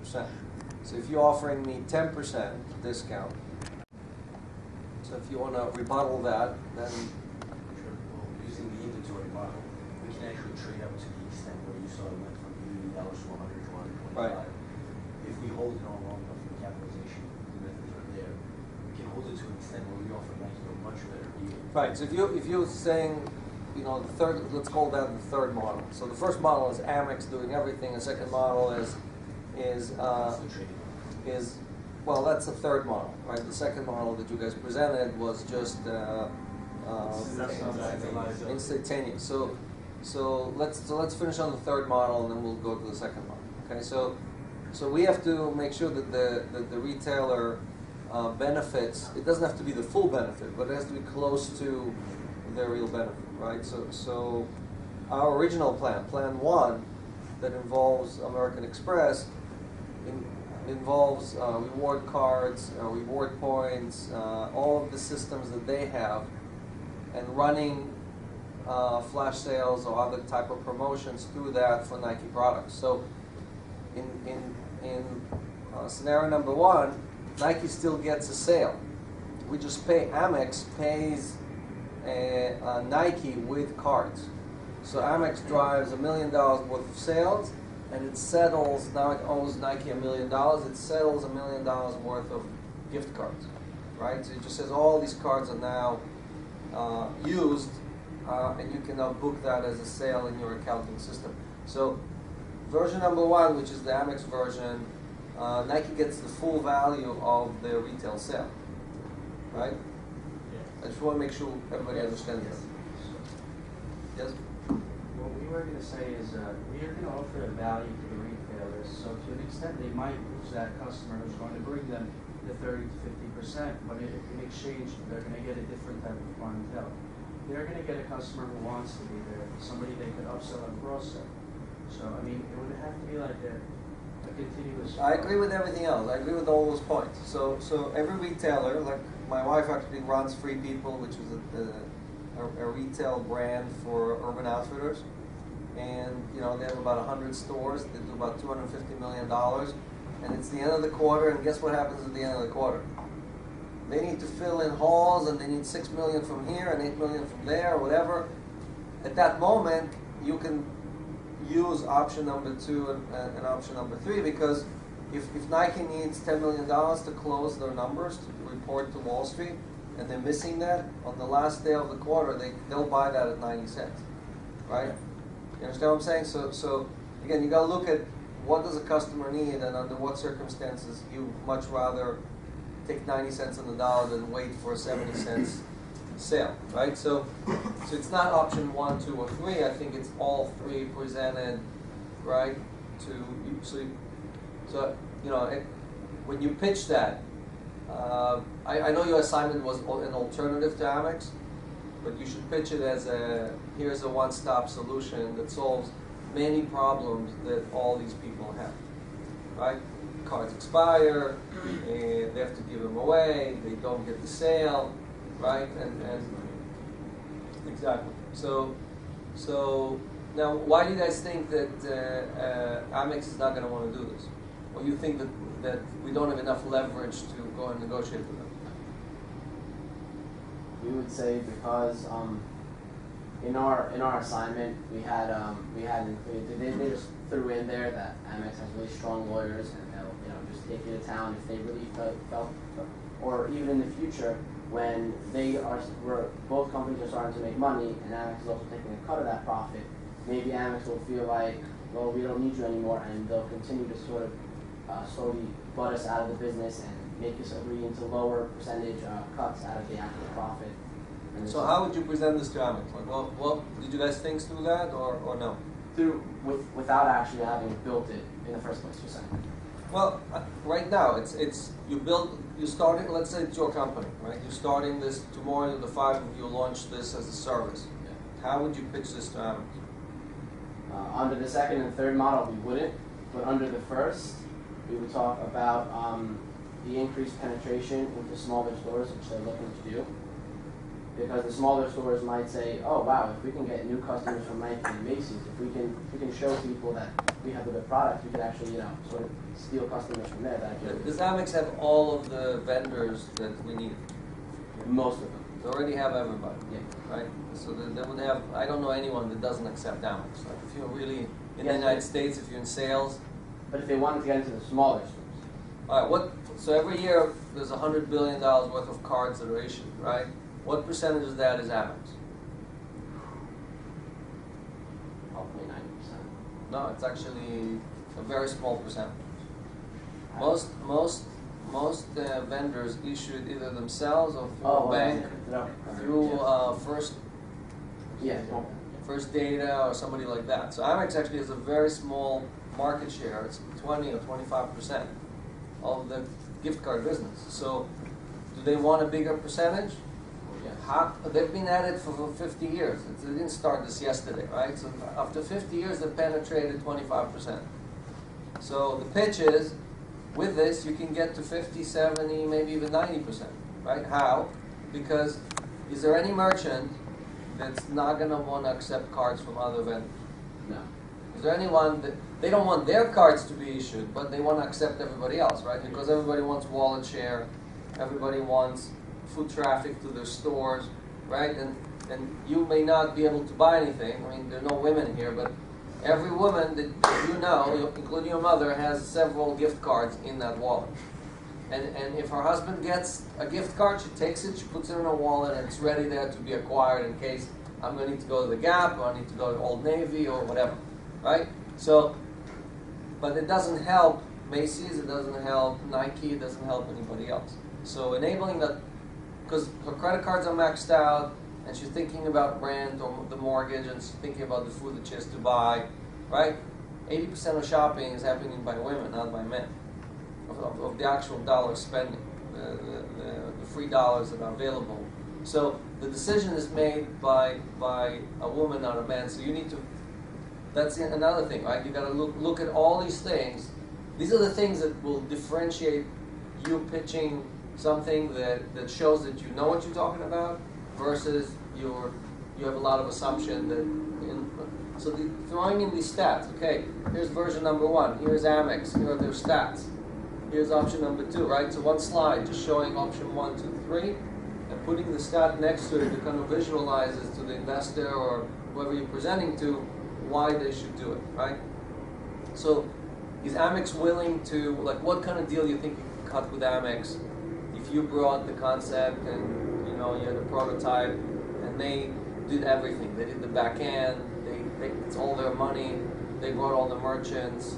50%. So if you're offering me 10% discount, so if you want to rebuttal that, then Sure. Well, using the inventory model, we can actually trade up to the extent where you saw it went from $80 to 100 to 125. Right. If we hold it on long enough for the capitalization, the methods are there. We can hold it to an extent where we offer Nike a much better deal. right. So if you're saying, you know, the third, let's call that the third model. So the first model is Amex doing everything. The second model is That's the trading. well, that's the third model, right? The second model that you guys presented was just instantaneous. So let's finish on the third model, and then we'll go to the second model. Okay, so we have to make sure that the retailer benefits. It doesn't have to be the full benefit, but it has to be close to their real benefit, right? So our original plan 1, that involves American Express, involves reward cards, reward points, all of the systems that they have, and running flash sales or other type of promotions through that for Nike products. So in scenario number 1, Nike still gets a sale. We just pay, Amex pays Nike with cards. So Amex drives $1 million worth of sales, and it settles, now it owes Nike $1 million, it settles $1 million worth of gift cards, right? So it just says all these cards are now used, and you can now book that as a sale in your accounting system. So version number 1, which is the Amex version, Nike gets the full value of their retail sale, right? I just want to make sure everybody understands that. Yes? What we were going to say is we are going to offer a value to the retailers, so to an extent they might lose that customer who's going to bring them the 30 to 50%, but in exchange they're going to get a different type of clientele. They're going to get a customer who wants to be there, somebody they could upsell and cross-sell. So, I mean, it would have to be like a continuous... I agree with everything else. I agree with all those points. So every retailer, like my wife actually runs Free People, which is a retail brand for Urban Outfitters. And, you know, they have about 100 stores. They do about $250 million. And it's the end of the quarter, and guess what happens at the end of the quarter? They need to fill in holes, and they need $6 million from here and $8 million from there, or whatever. At that moment, you can use option number 2 and option number 3, because if Nike needs $10 million to close their numbers, to report to Wall Street, and they're missing that, on the last day of the quarter, they'll buy that at 90 cents, right? You understand what I'm saying? So again, you got to look at what does a customer need, and under what circumstances you much rather take 90 cents on the dollar than wait for a 70 cents sale, right? So it's not option 1, 2, or 3. I think it's all 3 presented, right? So you know, when you pitch that, I know your assignment was an alternative to Amex, but you should pitch it as here's a one-stop solution that solves many problems that all these people have, right? Cards expire, and they have to give them away, they don't get the sale, right? And exactly. So now, why do you guys think that Amex is not going to want to do this? Or you think that we don't have enough leverage to go and negotiate with them? We would say because in our assignment we had included, they just threw in there that Amex has really strong lawyers, and they'll just take you to town if they really felt, or even in the future when both companies are starting to make money and Amex is also taking a cut of that profit, maybe Amex will feel like, well, we don't need you anymore, and they'll continue to sort of slowly butt us out of the business and make us agree into lower percentage cuts out of the actual profit. And so how would you present this to Amex? Like, well, did you guys think through that, or no? Without actually having built it in the first place, you're saying? Well, right now you're starting. Let's say it's your company, right? You're starting this tomorrow. The 5 of you launch this as a service. Yeah. How would you pitch this to Amex? Under the second and third model, we wouldn't, but under the first, we would talk about the increased penetration into smaller stores, which they're looking to do. Because the smaller stores might say, oh wow, if we can get new customers from Nike and Macy's, if we can show people that we have the good product, we can actually, you know, sort of steal customers from there that actually, Does Amex have all of the vendors that we need? most of them, They already have everybody, yeah. right? So they would have, I don't know anyone that doesn't accept Amex. Like if you're really in the Yes, United sir. States, if you're in sales, But if they wanted to get into the smaller stores, all right, so every year there's $100 billion worth of cards that are issued, right? What percentage of that is Amex? probably 90%. No, it's actually a very small percentage. Most vendors issue it either themselves or through a bank, No. through Yes. First Yes. Data or somebody like that. So Amex actually has a very small market share. It's 20 or 25% of the gift card business. So do they want a bigger percentage? Yes. They've been at it for 50 years. They didn't start this yesterday, right? So after 50 years, they've penetrated 25%. So the pitch is, with this, you can get to 50, 70, maybe even 90%, right? How? Because is there any merchant that's not going to want to accept cards from other vendors? No. Is there anyone that they don't want their cards to be issued, but they want to accept everybody else, right? Because everybody wants wallet share, everybody wants foot traffic to their stores, right? And you may not be able to buy anything. I mean, there are no women here, but every woman that you know, including your mother, has several gift cards in that wallet. And if her husband gets a gift card, she takes it, she puts it in a wallet, and it's ready there to be acquired in case I'm going to need to go to the Gap, or I need to go to Old Navy, or whatever, right? So, but it doesn't help Macy's, it doesn't help Nike, it doesn't help anybody else. So enabling that, because her credit cards are maxed out, and she's thinking about rent or the mortgage, and she's thinking about the food that she has to buy, right? 80% of shopping is happening by women, not by men, of the actual dollar spending, the free dollars that are available. So the decision is made by a woman, not a man. So you need to, that's another thing, right? You got to look at all these things. These are the things that will differentiate you pitching something that shows that you know what you're talking about versus you have a lot of assumption that so throwing in these stats. Okay, here's version number 1. Here's Amex. Here are their stats. Here's option number 2. Right. So one slide just showing option 1, 2, 3, and putting the stat next to it that kind of visualizes to the investor or whoever you're presenting to why they should do it. Right. So is Amex willing to, like, what kind of deal you think you could cut with Amex if you brought the concept and you had a prototype and they did everything? They did the back end. It's all their money. They brought all the merchants.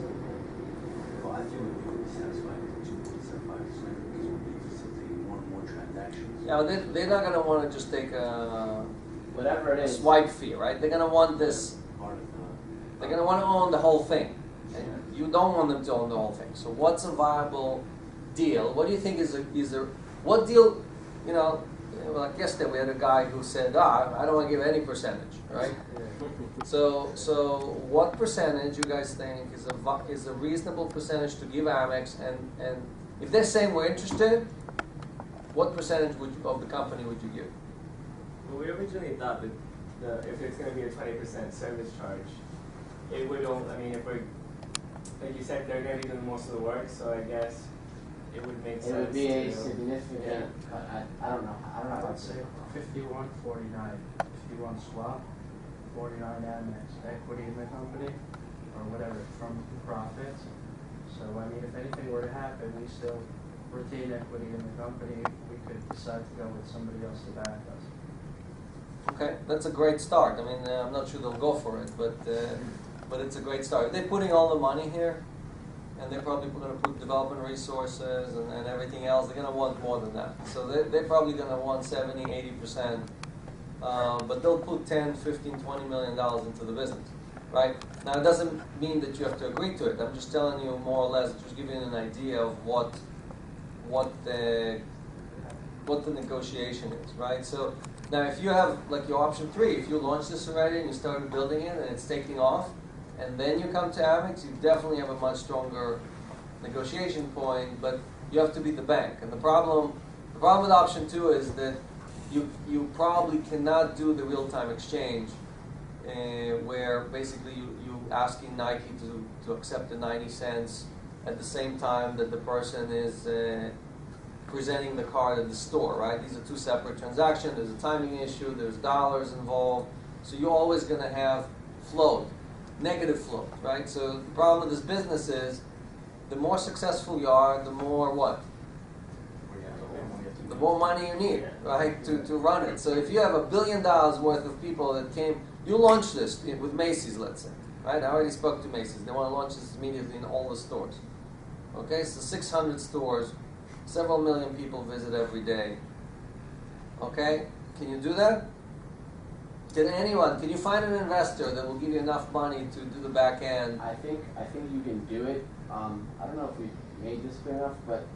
Well, I think we would be satisfied with 2.75% because we'll be facilitating more and more transactions. Yeah, they're not gonna want to just take Whatever it a is. swipe fee, right? They're gonna want this. Part of They're gonna want to own the whole thing. And you don't want them to own the whole thing. So what's a viable deal? What do you think is a what deal? Like yesterday we had a guy who said, I don't want to give any percentage, right? So what percentage you guys think is a reasonable percentage to give Amex? And if they're saying we're interested, what percentage of the company would you give? Well, we originally thought that if it's going to be a 20% service charge, it would only, if we're, like you said, they're going to be doing most of the work, so I guess it would make sense. It would be a to, significant cut. I don't know. I would say 51, 49, 51 swap, 49 Amex, equity in the company, or whatever, from profits. So, if anything were to happen, we still retain equity in the company. We could decide to go with somebody else to back us. Okay, that's a great start. I'm not sure they'll go for it, but it's a great start. They're putting all the money here, and they're probably going to put development resources and everything else. They're going to want more than that. So they're probably going to want 70, 80%, but they'll put 10, 15, $20 million into the business, right? Now, it doesn't mean that you have to agree to it. I'm just telling you more or less, just giving you an idea of what the negotiation is, right? So now if you have, like, your option 3, if you launch this already and you started building it and it's taking off, and then you come to Amex, you definitely have a much stronger negotiation point, but you have to be the bank. And the problem with option 2 is that you probably cannot do the real-time exchange where basically you to asking Nike to accept the 90 cents at the same time that the person is presenting the card at the store, right? These are two separate transactions. There's a timing issue. There's dollars involved. So you're always going to have float, negative float, right? So the problem with this business is the more successful you are, the more what? The more money you need, right, to run it. So if you have $1 billion worth of people that came, you launch this with Macy's, let's say, right? I already spoke to Macy's. They want to launch this immediately in all the stores. Okay, so 600 stores, several million people visit every day. Okay, can you do that? Can you find an investor that will give you enough money to do the back end? I think you can do it. I don't know if we made this clear enough, but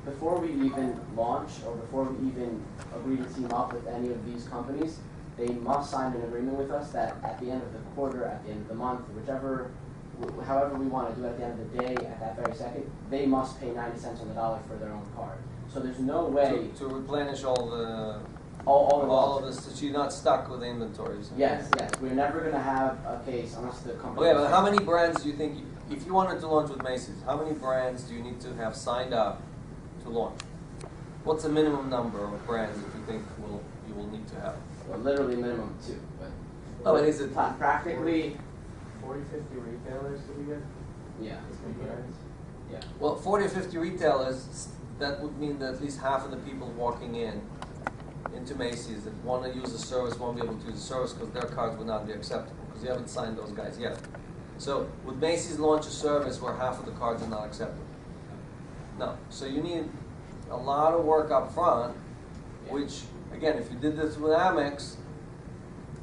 before we even launch or before we even agree to team up with any of these companies, they must sign an agreement with us that at the end of the quarter, at the end of the month, however we want to do it at the end of the day, at that very second, they must pay 90 cents on the dollar for their own card. So there's no way To replenish all of this, so you're not stuck with inventories. Yes, we're never going to have a case unless the company. Okay, but how many brands do you think, if you wanted to launch with Macy's, how many brands do you need to have signed up to launch? What's the minimum number of brands that you think you will need to have? Well, literally minimum 2, but. Oh, and is it practically? 40, 50 retailers to be good. Yeah. Yeah. Well, 40 or 50 retailers, that would mean that at least half of the people walking into Macy's that want to use the service won't be able to use the service because their cards would not be acceptable because you haven't signed those guys yet. So would Macy's launch a service where half of the cards are not acceptable? No. So you need a lot of work up front, which, again, if you did this with Amex,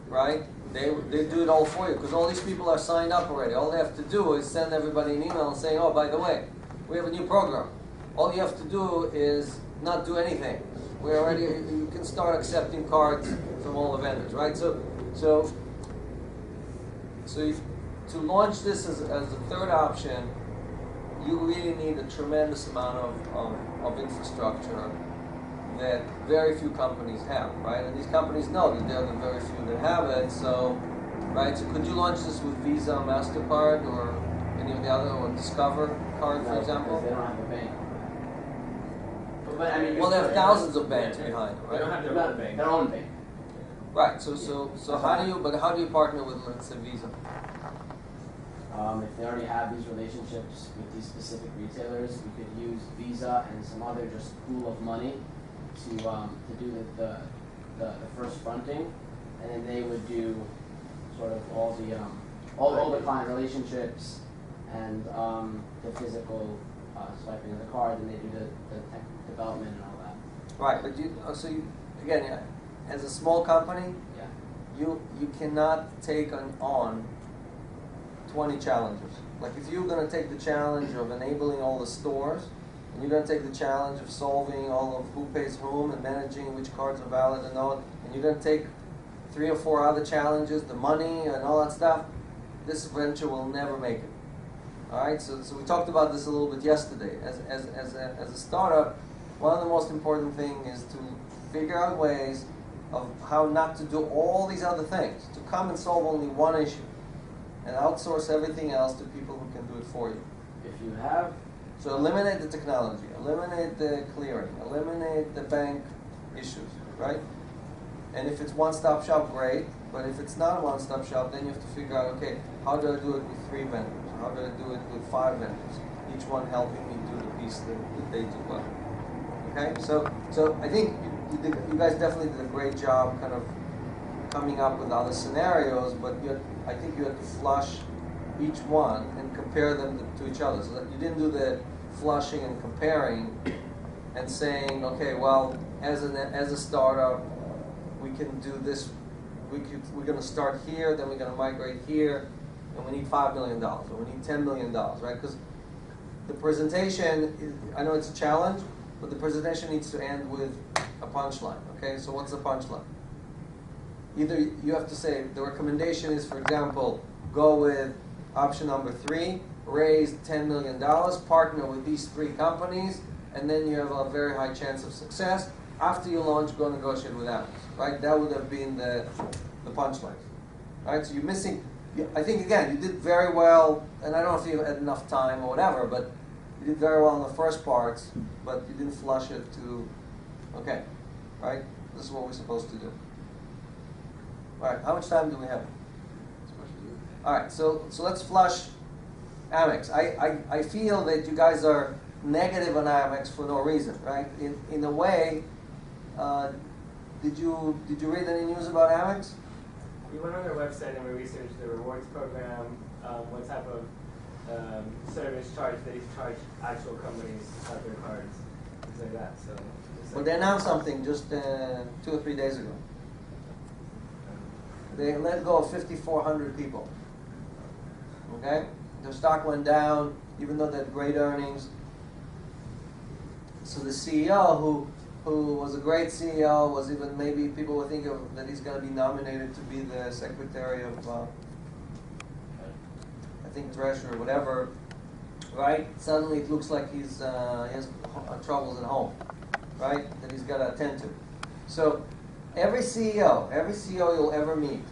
right, they do it all for you because all these people are signed up already. All they have to do is send everybody an email and say, oh, by the way, we have a new program. All you have to do is not do anything. You can start accepting cards from all the vendors, right? So to launch this as a third option, you really need a tremendous amount of infrastructure that very few companies have, right? And these companies know that they're the very few that have it. So, right? So could you launch this with Visa, MasterCard, or any of the other, or Discover card, for example? They don't have a bank. But I mean, Well, they have thousands of banks behind them, They don't right? have their own bank. Their own bank. Right. So how do you partner with, let's say, Visa? If they already have these relationships with these specific retailers, we could use Visa and some other just pool of money to do the first fronting, and then they would do sort of all the client relationships and the physical swiping of the card, and they do the tech development and all that. Right. But again, as a small company, Yeah. you cannot take on 20 challenges. Like if you're going to take the challenge of enabling all the stores, and you're going to take the challenge of solving all of who pays whom and managing which cards are valid and all, and you're going to take 3 or 4 other challenges, the money and all that stuff, this venture will never make it. All right, so we talked about this a little bit yesterday. As a startup, one of the most important things is to figure out ways of how not to do all these other things, to come and solve only one issue, and outsource everything else to people who can do it for you. If you have So eliminate the technology, eliminate the clearing, eliminate the bank issues, right? And if it's one-stop shop, great. But if it's not a one-stop shop, then you have to figure out, okay, how do I do it with 3 vendors? How do I do it with 5 vendors? Each one helping me do the piece that they do well. Okay, so I think you guys definitely did a great job kind of coming up with other scenarios, but I think you had to flush each one and compare them to each other. So that you didn't do the flushing and comparing and saying, okay, well, as a startup, we can do this. We're going to start here, then we're going to migrate here, and we need $5 million or we need $10 million, right? Because the presentation, I know it's a challenge, but the presentation needs to end with a punchline. Okay, so what's the punchline? Either you have to say the recommendation is, for example, go with option number 3, raise $10 million, partner with these 3 companies, and then you have a very high chance of success. After you launch, go negotiate with Amex, right? That would have been the punchline, right? So you're missing I think again, you did very well, and I don't know if you had enough time or whatever, but you did very well in the first part, but you didn't flush it to, okay, right? This is what we're supposed to do. All right, how much time do we have? All right, so let's flush Amex. I feel that you guys are negative on Amex for no reason, right? In a way, did you read any news about Amex? We went on their website and we researched the rewards program, what type of service charge they charge actual companies out their cards, things like that. So. Well, they announced something just 2 or 3 days ago. They let go of 5,400 people. Okay? Their stock went down, even though they had great earnings. So the CEO, who was a great CEO, was even, maybe people would think that he's going to be nominated to be the secretary of, I think, treasurer, whatever, right? Suddenly it looks like he has troubles at home, right? That he's got to attend to. So every CEO you'll ever meet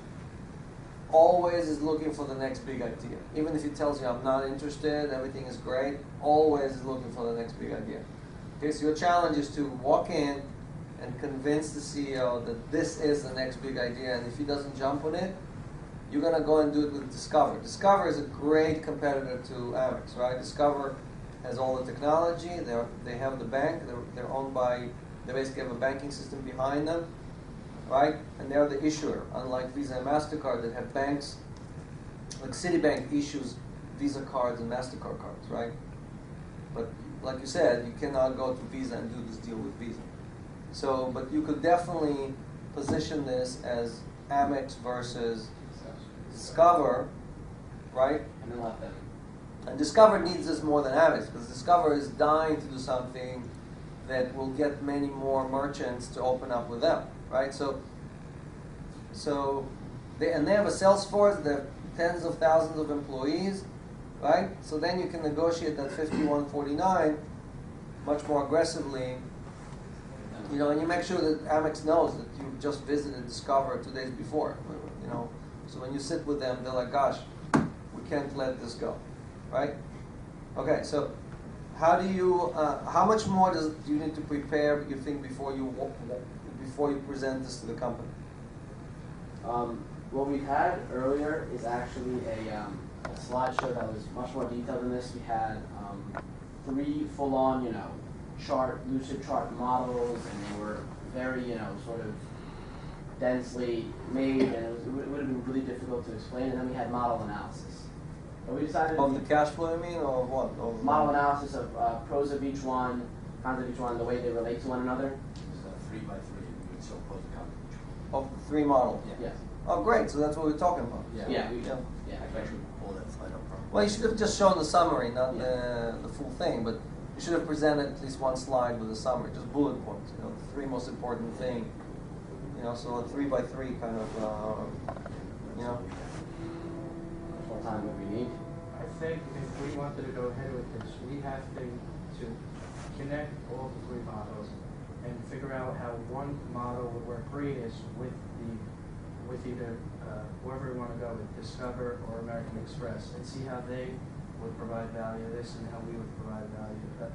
always is looking for the next big idea. Even if he tells you, I'm not interested, everything is great, always is looking for the next big idea. Okay, so your challenge is to walk in and convince the CEO that this is the next big idea, and if he doesn't jump on it, you're going to go and do it with Discover. Discover is a great competitor to Amex, right? Discover has all the technology, they have the bank, they're owned by, they basically have a banking system behind them, right? And they're the issuer, unlike Visa and MasterCard that have banks. Like Citibank issues Visa cards and MasterCard cards, right? But like you said, you cannot go to Visa and do this deal with Visa. So, but you could definitely position this as Amex versus Discover, right? And then let them. And Discover needs this more than Amex, because Discover is dying to do something that will get many more merchants to open up with them, right? So they have a sales force, they have tens of thousands of employees, right? So then you can negotiate that 5149 much more aggressively, you know, and you make sure that Amex knows that you just visited Discover 2 days before, you know. So when you sit with them, they're like, gosh, we can't let this go, right? Okay, so how do you, how much more do you need to prepare, you think, before you present this to the company? What we had earlier is actually a slideshow that was much more detailed than this. We had 3 full-on, lucid chart models, and they were very, sort of densely made, and it would have been really difficult to explain. And then we had model analysis. But we decided of the cash flow, you mean, or what? Model analysis of pros of each one, cons of each one, the way they relate to one another. So 3 by 3, you would still pose a combination. Of the 3 models? Yeah. Yes. Oh, great, so that's what we're talking about. Yeah. Yeah. Yeah. I can actually pull that slide up from. Well, you should have just shown the summary, not the full thing, but you should have presented at least one slide with a summary, just bullet points, the 3 most important things. So a 3 by 3 kind of, What time would we need? I think if we wanted to go ahead with this, we have to connect all the 3 models and figure out how one model would work greatest with either wherever we want to go, with Discover or American Express, and see how they would provide value to this and how we would provide value to that.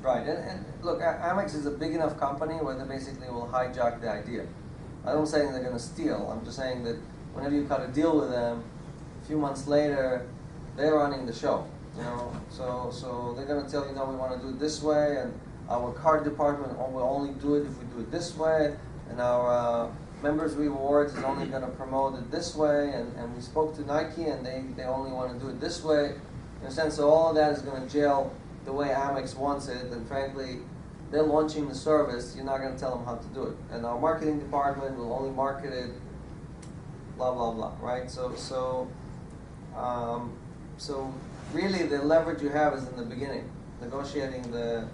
right, and look, Amex is a big enough company where they basically will hijack the idea. I'm not saying they're going to steal, I'm just saying that whenever you cut a deal with them, a few months later, they're running the show, so they're going to tell you, no, we want to do it this way, and our card department will only do it if we do it this way, and our members rewards is only going to promote it this way, and we spoke to Nike, and they only want to do it this way. In a sense, so all of that is going to gel the way Amex wants it, and frankly, they're launching the service, you're not going to tell them how to do it. And our marketing department will only market it, blah, blah, blah, right? So really the leverage you have is in the beginning, negotiating the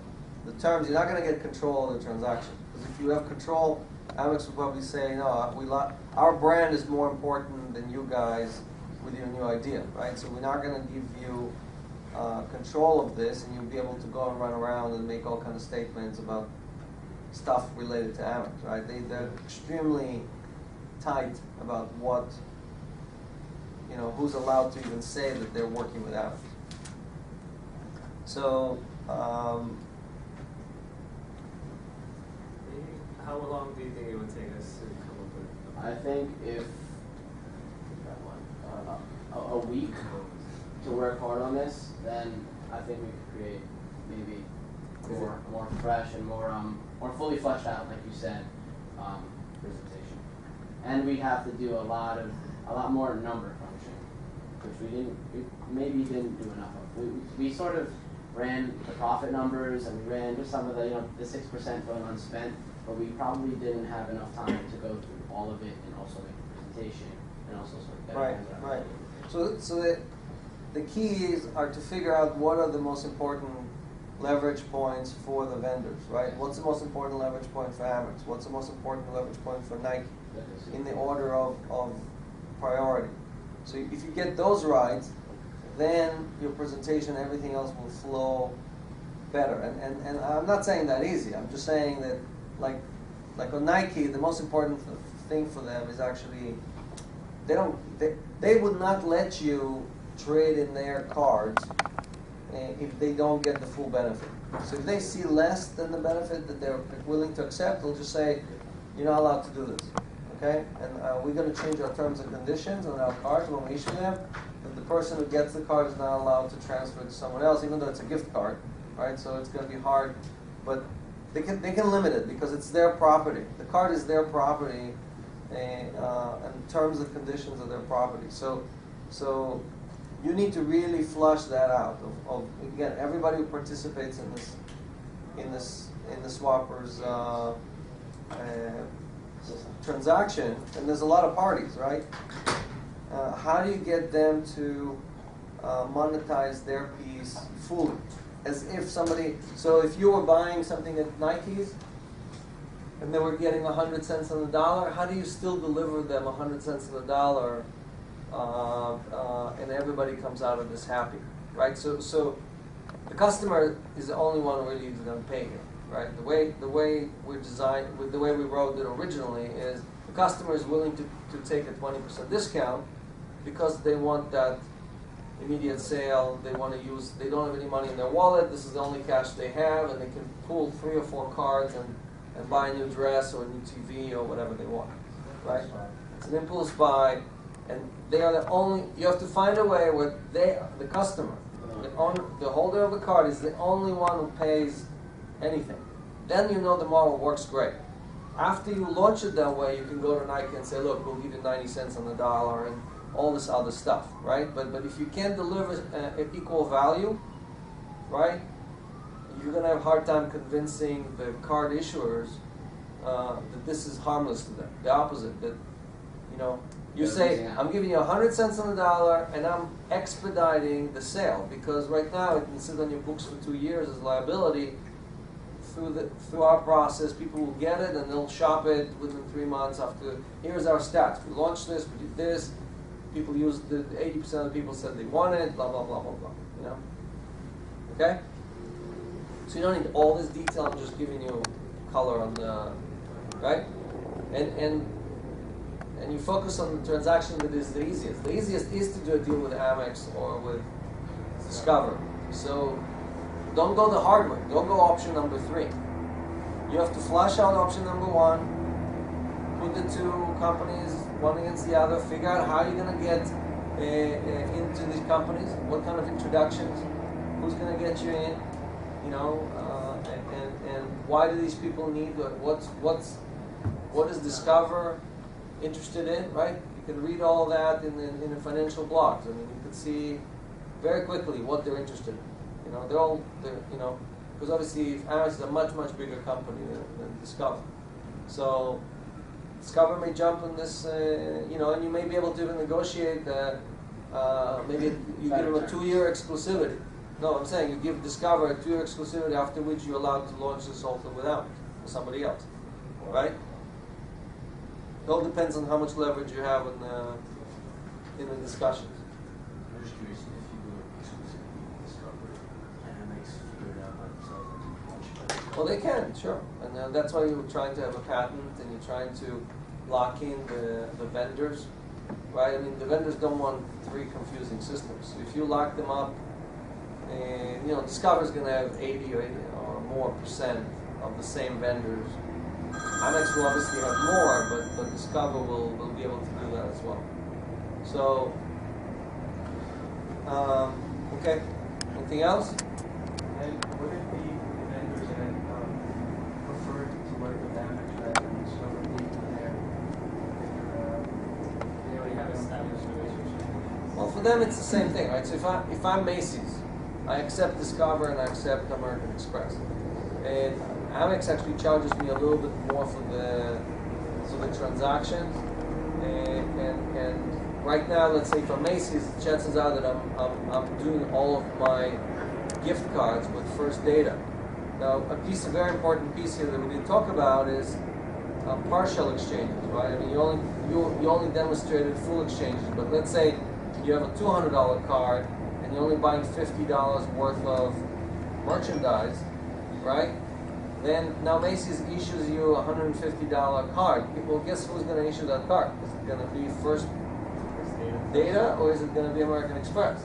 terms. You're not going to get control of the transaction. Because if you have control, Amex will probably say, no, our brand is more important than you guys with your new idea, right? So we're not going to give you control of this, and you'll be able to go and run around and make all kinds of statements about stuff related to Amex, right? They're extremely tight about what, who's allowed to even say that they're working with Amex. So, How long do you think it would take us to come up with? I think if a week to work hard on this, then I think we could create maybe more fresh and more fully fleshed out, like you said, presentation. And we have to do a lot more number crunching, which we maybe didn't do enough of. We sort of ran the profit numbers and we ran just some of the the 6% going unspent, but we probably didn't have enough time to go through all of it and also make a presentation and also sort of get our hands around it. So the keys are to figure out what are the most important leverage points for the vendors, right? What's the most important leverage point for Amex? What's the most important leverage point for Nike? In the order of priority. So if you get those right, then your presentation, everything else will flow better. And I'm not saying that easy. I'm just saying that like on Nike, the most important thing for them is actually they would not let you trade in their cards if they don't get the full benefit. So if they see less than the benefit that they're willing to accept, they'll just say, you're not allowed to do this. Okay? And we're going to change our terms and conditions on our cards when we issue them. But the person who gets the card is not allowed to transfer it to someone else, even though it's a gift card, right? So it's going to be hard, but they can limit it because it's their property. The card is their property, and terms and conditions of their property. So you need to really flush that out. Of again, everybody who participates in the swappers transaction, and there's a lot of parties, right? How do you get them to monetize their piece fully? As if somebody, so if you were buying something at Nike's and they were getting 100 cents on the dollar, how do you still deliver them 100 cents on the dollar and everybody comes out of this happy, right? So the customer is the only one really who's going to pay here, right? The way we're designed, the way we wrote it originally is the customer is willing to take a 20% discount because they want that immediate sale. They want to use, they don't have any money in their wallet, this is the only cash they have, and they can pull 3 or 4 cards and buy a new dress or a new TV or whatever they want, right? It's an impulse buy, and they are the only, you have to find a way where the customer, the holder of the card is the only one who pays anything. Then you know the model works great. After you launch it that way, you can go to Nike and say, look, we'll give you 90 cents on the dollar and all this other stuff, right? But if you can't deliver equal value, right, you're going to have a hard time convincing the card issuers that this is harmless to them. The opposite, that, you say, I'm giving you 100 cents on the dollar and I'm expediting the sale, because right now it can sit on your books for 2 years as liability. Through our process, people will get it and they'll shop it within 3 months after. Here's our stats. We launched this, we did this. People used it, 80% of the people said they want it, blah, blah, blah, blah, blah. Okay? So you don't need all this detail, I'm just giving you color on the, right? And you focus on the transaction that is the easiest. The easiest is to do a deal with Amex or with Discover. So don't go the hard way. Don't go option number 3. You have to flush out option number 1, put the 2 companies one against the other, figure out how you're going to get into these companies, what kind of introductions, who's going to get you in, and why do these people need, what is Discover interested in, right? You can read all that in the financial blogs. I mean, you can see very quickly what they're interested in. Because obviously Amex is a much, much bigger company than Discover. So Discover may jump on this, and you may be able to even negotiate, maybe you give them a 2-year exclusivity. No, I'm saying you give Discover a 2-year exclusivity after which you're allowed to launch this also without for somebody else, right? It all depends on how much leverage you have in the discussions. I'm just curious if you do it exclusively with Discover, and Amex figure it out by themselves and launch it by themselves. Well, they can, sure. And that's why you're trying to have a patent and you're trying to lock in the vendors, right? I mean, the vendors don't want to very confusing systems. If you lock them up, and Discover is going to have 80 or more percent of the same vendors. Amex will obviously have more, but Discover will be able to do that as well. So, okay. Anything else? And would it be vendors that prefer to work with Amex rather than Discover being there? They already have established relationship. Well, for them it's the same thing, right? So if I'm Macy's, I accept Discover and I accept American Express, and Amex actually charges me a little bit more for the transactions, and right now, let's say for Macy's, chances are that I'm doing all of my gift cards with First Data. Now, a very important piece here that we didn't talk about is partial exchanges, right? I mean, you only demonstrated full exchanges, but let's say you have a $200 card and you're only buying $50 worth of merchandise, right? Then now Macy's issues you a $150 card. Well, guess who's going to issue that card? Is it going to be First Data or is it going to be American Express?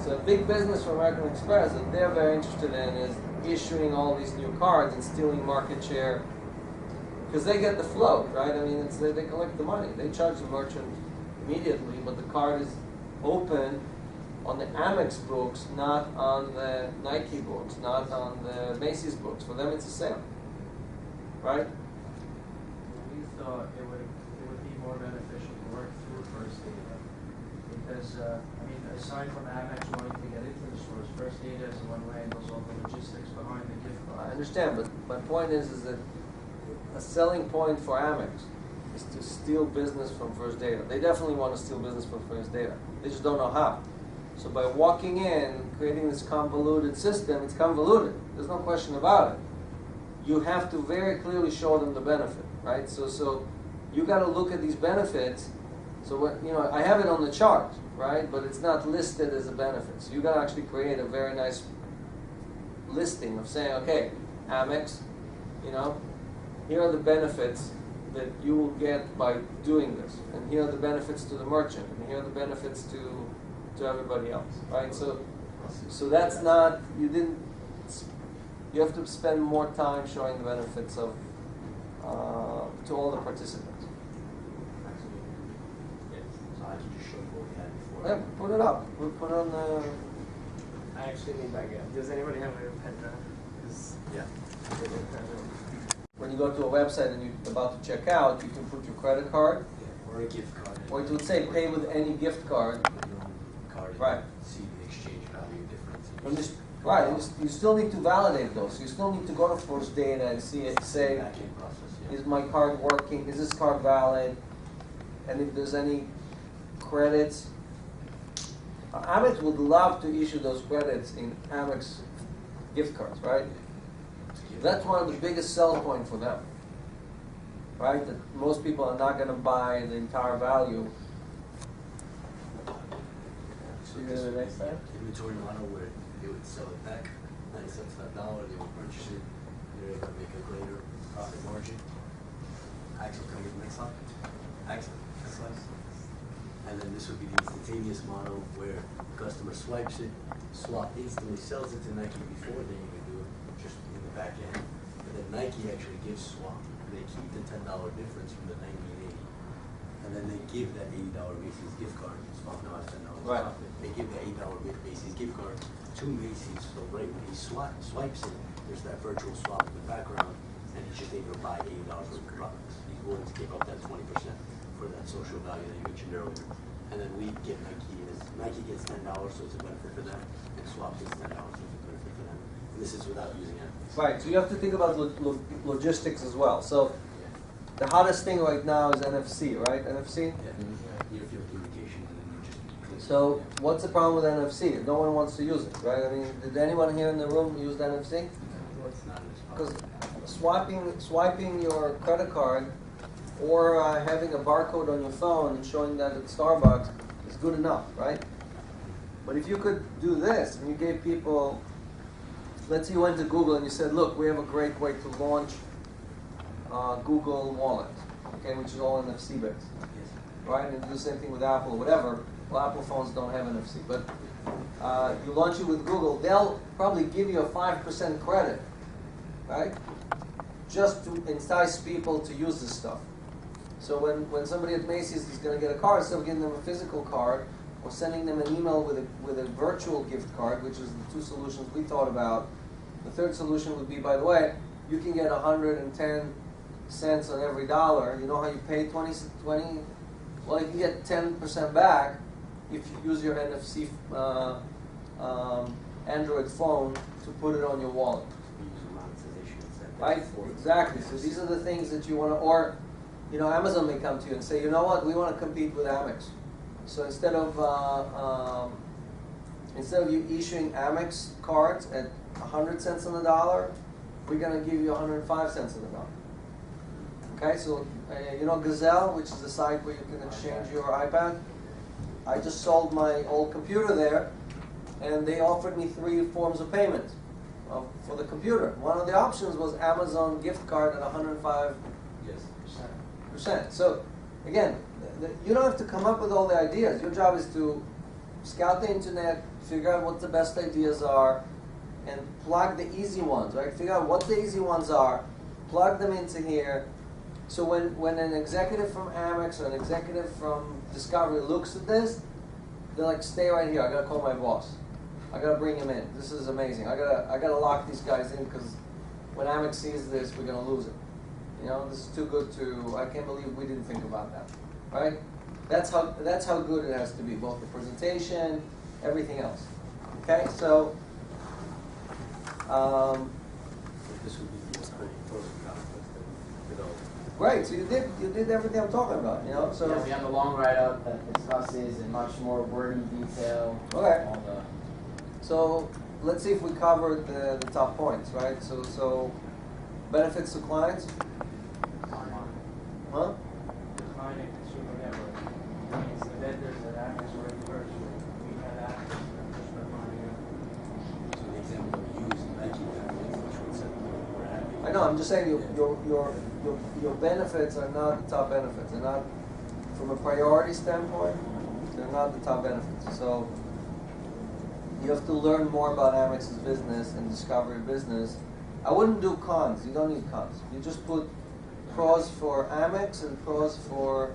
So a big business for American Express that they're very interested in is issuing all these new cards and stealing market share because they get the float, right? I mean, they collect the money. They charge the merchant immediately, but the card is open on the Amex books, not on the Nike books, not on the Macy's books. For them, it's a sale, right? We thought it would be more beneficial to work through First Data because aside from Amex wanting to get into the stores, First Data is the one who handles all the logistics behind the gift I cards. understand, but my point is that a selling point for Amex is to steal business from First Data. They definitely want to steal business from First Data. They just don't know how. So by walking in, creating this convoluted system, it's convoluted. There's no question about it. You have to very clearly show them the benefit, right? So you got to look at these benefits. So what, I have it on the chart, right? But it's not listed as a benefit. So you got to actually create a very nice listing of saying, okay, Amex, here are the benefits that you will get by doing this, and here are the benefits to the merchant, and here are the benefits to everybody else, right? So that's not, you have to spend more time showing the benefits of to all the participants. So I can just show you what we had before. Yeah, put it up. We'll put it on the. I actually need that guy. Does anybody have a pen drive? 'Cause Yeah. I didn't have it. When you go to a website and you're about to check out, you can put your credit card, Or a gift card. or it would say pay with any gift card. Put your own card. Right. See the exchange value difference. And you still need to validate those. You still need to go to First Data and see it, say, Back-end process, yeah. is my card working? Is this card valid? And if there's any credits, Amex would love to issue those credits in Amex gift cards, right? That's one of the biggest sell point for them, right? That most people are not going to buy the entire value. So You this go to the would next be slide? inventory model where they would sell it back, 9 cents on the dollar, they would purchase it, they're able to make a greater profit margin. Axel, can we get the next slide? Axel, next slide. And then this would be the instantaneous model where the customer swipes it, swap instantly sells it to Nike before they even do it, just in the back end. And then Nike actually gives swap. They keep the $10 difference from the 90 and 80. And then they give that $80 Macy's gift card. Swap now has $10 Right. profit. They give the $8 Macy's gift card to Macy's. So right when he swipes it, there's that virtual swap in the background, and he's just able to buy $80 worth of products. He's willing to give up that 20% for that social value that you mentioned earlier. And then we get Nike gets $10, so it's a benefit for them, and Swap gets $10, so it's a benefit for them. And this is without using it. Right, so you have to think about logistics as well. So the hottest thing right now is NFC, right? NFC? Yeah. Near-field communication, and then you just click. So what's the problem with NFC? No one wants to use it, right? I mean, did anyone here in the room use the NFC? It's not as Because powerful. swiping your credit card or having a barcode on your phone and showing that at Starbucks is good enough, right? But if you could do this and you gave people, let's say you went to Google and you said, look, we have a great way to launch Google Wallet, okay, which is all NFC based, Yes. right? And do the same thing with Apple or whatever. Well, Apple phones don't have NFC, but you launch it with Google, they'll probably give you a 5% credit, right? Just to entice people to use this stuff. So when somebody at Macy's is going to get a card, instead of giving them a physical card or sending them an email with a virtual gift card, which is the two solutions we thought about, the third solution would be, by the way, you can get 110 cents on every dollar. You know how you pay 20? Well, you can get 10% back if you use your NFC Android phone to put it on your wallet. We use a monetization incentive. Right? Exactly. So these are the things that you want to, or Amazon may come to you and say, you know what, we want to compete with Amex. So instead of you issuing Amex cards at 100 cents on the dollar, we're going to give you 105 cents on the dollar. Okay, so Gazelle, which is the site where you can exchange your iPad. I just sold my old computer there, and they offered me 3 forms of payment for the computer. One of the options was Amazon gift card at 105%. Yes. So again, you don't have to come up with all the ideas. Your job is to scout the internet, figure out what the best ideas are, and plug the easy ones, right? Figure out what the easy ones are, plug them into here. So when an executive from Amex or an executive from Discovery looks at this, they're like, stay right here, I gotta call my boss. I gotta bring him in. This is amazing. I gotta lock these guys in, because when Amex sees this, we're gonna lose it. This is too good to, I can't believe we didn't think about that. Right? That's how good it has to be, both the presentation, everything else. Okay, so This would be the design protocol, great. So you did everything I'm talking about. So yeah, we have a long write-up that discusses in much more wordy detail. Okay. All the So let's see if we covered the top points, right? So benefits to clients, huh? The client and consumer network. It's the vendors that Amex already works with. We had access to them just by finding out. So the example that we use, Nike, which one said we're happy. I know. I'm just saying your benefits are not the top benefits. They're not, from a priority standpoint, they're not the top benefits. So you have to learn more about Amex's business and Discovery business. I wouldn't do cons. You don't need cons. You just put pros for Amex and pros for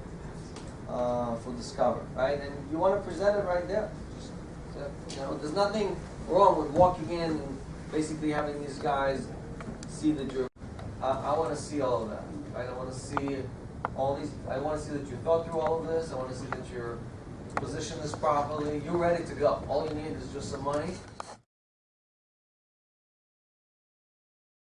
Discover, right? And you want to present it right there. There's nothing wrong with walking in and basically having these guys see that you're. I want to see all of that, right? I want to see all these. I want to see that you thought through all of this. I want to see that you're positioned this properly. You're ready to go. All you need is just some money.